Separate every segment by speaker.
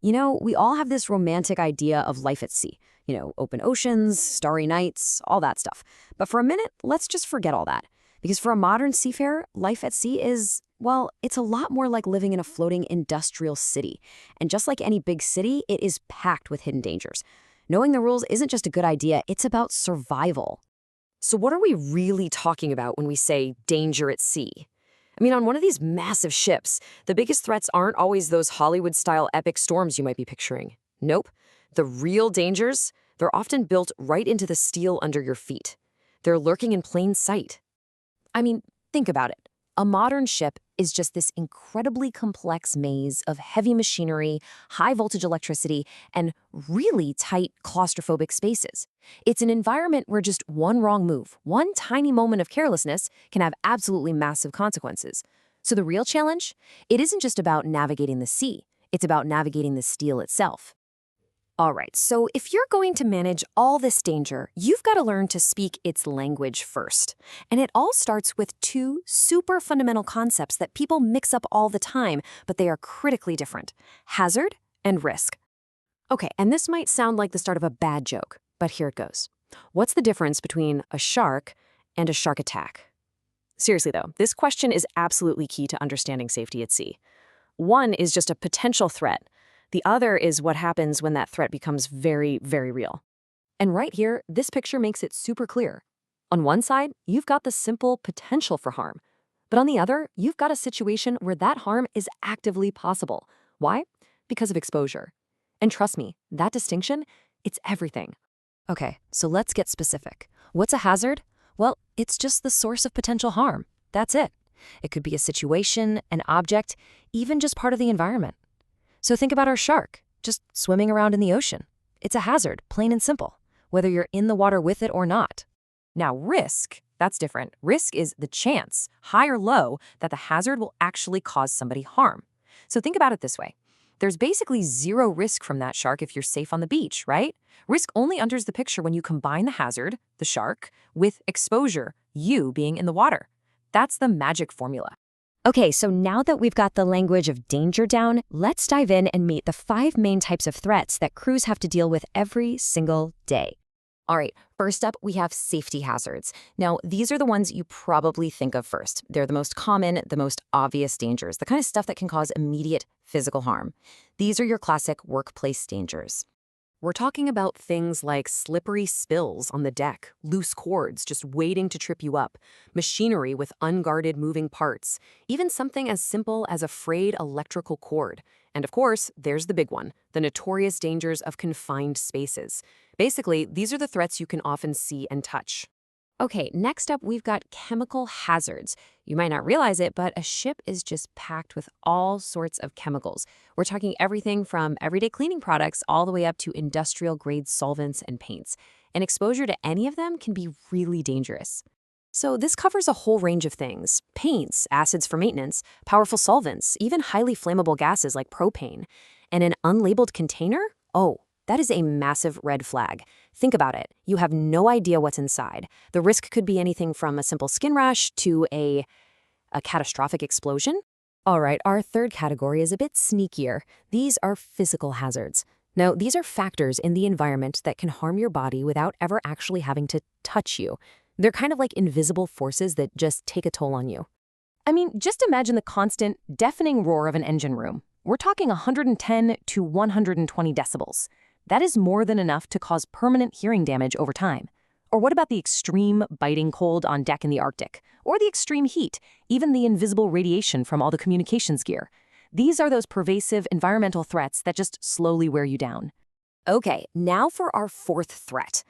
Speaker 1: We all have this romantic idea of life at sea. Open oceans, starry nights, all that stuff. But for a minute, let's just forget all that. Because for a modern seafarer, life at sea is, well, it's a lot more like living in a floating industrial city. And just like any big city, it is packed with hidden dangers. Knowing the rules isn't just a good idea, it's about survival.
Speaker 2: So what are we really talking about when we say danger at sea? I mean, on one of these massive ships, the biggest threats aren't always those Hollywood-style epic storms you might be picturing. Nope. The real dangers, they're often built right into the steel under your feet. They're lurking in plain sight.
Speaker 1: I mean, think about it. A modern ship is just this incredibly complex maze of heavy machinery, high-voltage electricity, and really tight claustrophobic spaces. It's an environment where just one wrong move, one tiny moment of carelessness, can have absolutely massive consequences. So the real challenge? It isn't just about navigating the sea. It's about navigating the steel itself. All right, so if you're going to manage all this danger, you've got to learn to speak its language first. And it all starts with two super fundamental concepts that people mix up all the time, but they are critically different: hazard and risk. Okay, and this might sound like the start of a bad joke, but here it goes. What's the difference between a shark and a shark attack? Seriously though, this question is absolutely key to understanding safety at sea. One is just a potential threat. The other is what happens when that threat becomes very, very real. And right here, this picture makes it super clear. On one side, you've got the simple potential for harm. But on the other, you've got a situation where that harm is actively possible. Why? Because of exposure. And trust me, that distinction, it's everything. Okay, so let's get specific. What's a hazard? Well, it's just the source of potential harm. That's it. It could be a situation, an object, even just part of the environment. So think about our shark, just swimming around in the ocean. It's a hazard, plain and simple, whether you're in the water with it or not. Now, risk, that's different. Risk is the chance, high or low, that the hazard will actually cause somebody harm. So think about it this way. There's basically zero risk from that shark if you're safe on the beach, right? Risk only enters the picture when you combine the hazard, the shark, with exposure, you being in the water. That's the magic formula. Okay, so now that we've got the language of danger down, let's dive in and meet the 5 main types of threats that crews have to deal with every single day. All right, first up, we have safety hazards. Now, these are the ones you probably think of first. They're the most common, the most obvious dangers, the kind of stuff that can cause immediate physical harm. These are your classic workplace dangers. We're talking about things like slippery spills on the deck, loose cords just waiting to trip you up, machinery with unguarded moving parts, even something as simple as a frayed electrical cord. And of course, there's the big one, the notorious dangers of confined spaces. Basically, these are the threats you can often see and touch. Okay, next up, we've got chemical hazards. You might not realize it, but a ship is just packed with all sorts of chemicals. We're talking everything from everyday cleaning products all the way up to industrial-grade solvents and paints. And exposure to any of them can be really dangerous. So this covers a whole range of things: paints, acids for maintenance, powerful solvents, even highly flammable gases like propane. And an unlabeled container? Oh, that is a massive red flag. Think about it. You have no idea what's inside. The risk could be anything from a simple skin rash to a catastrophic explosion. All right, our third category is a bit sneakier. These are physical hazards. Now, these are factors in the environment that can harm your body without ever actually having to touch you. They're kind of like invisible forces that just take a toll on you. I mean, just imagine the constant, deafening roar of an engine room. We're talking 110 to 120 decibels. That is more than enough to cause permanent hearing damage over time. Or what about the extreme biting cold on deck in the Arctic? Or the extreme heat, even the invisible radiation from all the communications gear? These are those pervasive environmental threats that just slowly wear you down. Okay, now for our fourth threat.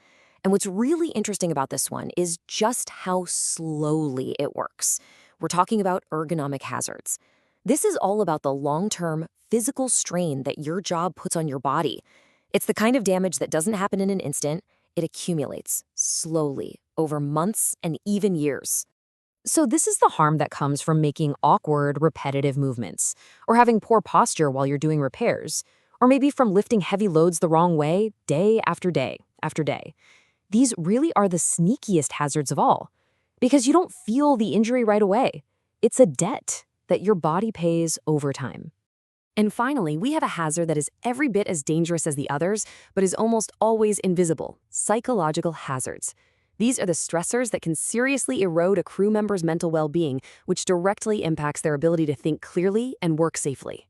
Speaker 1: And what's really interesting about this one is just how slowly it works. We're talking about ergonomic hazards. This is all about the long-term physical strain that your job puts on your body. It's the kind of damage that doesn't happen in an instant. It accumulates slowly over months and even years. So this is the harm that comes from making awkward, repetitive movements, or having poor posture while you're doing repairs, or maybe from lifting heavy loads the wrong way day after day after day. These really are the sneakiest hazards of all, because you don't feel the injury right away. It's a debt that your body pays over time.
Speaker 2: And finally, we have a hazard that is every bit as dangerous as the others, but is almost always invisible: psychological hazards. These are the stressors that can seriously erode a crew member's mental well-being, which directly impacts their ability to think clearly and work safely.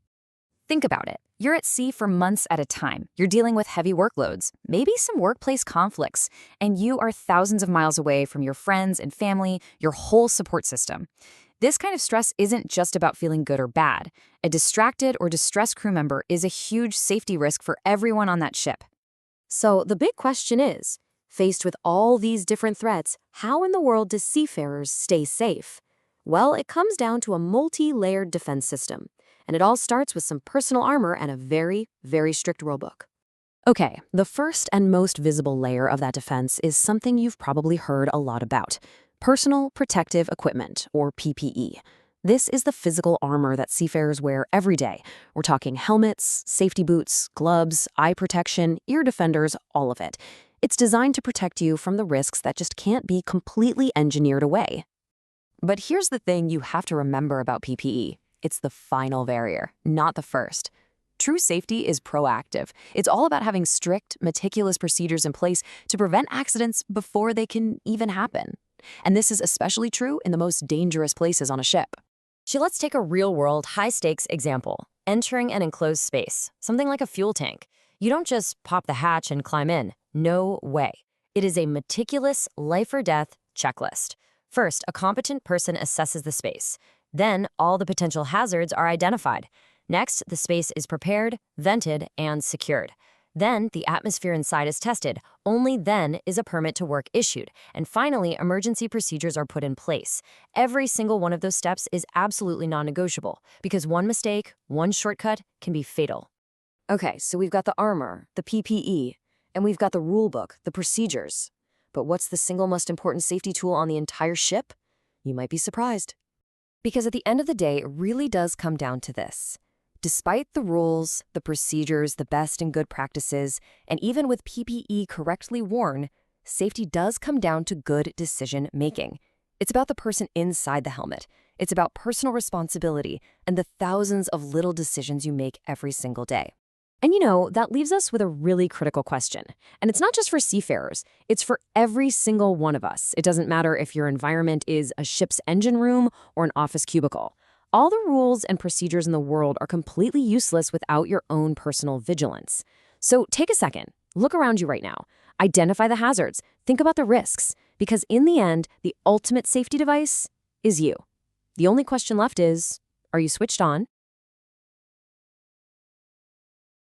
Speaker 1: Think about it. You're at sea for months at a time. You're dealing with heavy workloads, maybe some workplace conflicts, and you are thousands of miles away from your friends and family, your whole support system. This kind of stress isn't just about feeling good or bad. A distracted or distressed crew member is a huge safety risk for everyone on that ship.
Speaker 2: So the big question is, faced with all these different threats, how in the world do seafarers stay safe? Well, it comes down to a multi-layered defense system, and it all starts with some personal armor and a very, very strict rulebook. Okay, the first and most visible layer of that defense is something you've probably heard a lot about: personal protective equipment, or PPE. This is the physical armor that seafarers wear every day. We're talking helmets, safety boots, gloves, eye protection, ear defenders, all of it. It's designed to protect you from the risks that just can't be completely engineered away. But here's the thing you have to remember about PPE. It's the final barrier, not the first. True safety is proactive. It's all about having strict, meticulous procedures in place to prevent accidents before they can even happen. And this is especially true in the most dangerous places on a ship. So let's take a real-world, high-stakes example. Entering an enclosed space, something like a fuel tank. You don't just pop the hatch and climb in. No way. It is a meticulous life-or-death checklist. First, a competent person assesses the space. Then, all the potential hazards are identified. Next, the space is prepared, vented, and secured. Then, the atmosphere inside is tested. Only then is a permit to work issued. And finally, emergency procedures are put in place. Every single one of those steps is absolutely non-negotiable, because one mistake, one shortcut, can be fatal. Okay, so we've got the armor, the PPE, and we've got the rulebook, the procedures. But what's the single most important safety tool on the entire ship? You might be surprised. Because at the end of the day, it really does come down to this. Despite the rules, the procedures, the best and good practices, and even with PPE correctly worn, safety does come down to good decision making. It's about the person inside the helmet. It's about personal responsibility and the thousands of little decisions you make every single day. And that leaves us with a really critical question. And it's not just for seafarers, it's for every single one of us. It doesn't matter if your environment is a ship's engine room or an office cubicle. All the rules and procedures in the world are completely useless without your own personal vigilance. So take a second, look around you right now, identify the hazards, think about the risks, because in the end, the ultimate safety device is you. The only question left is, are you switched on?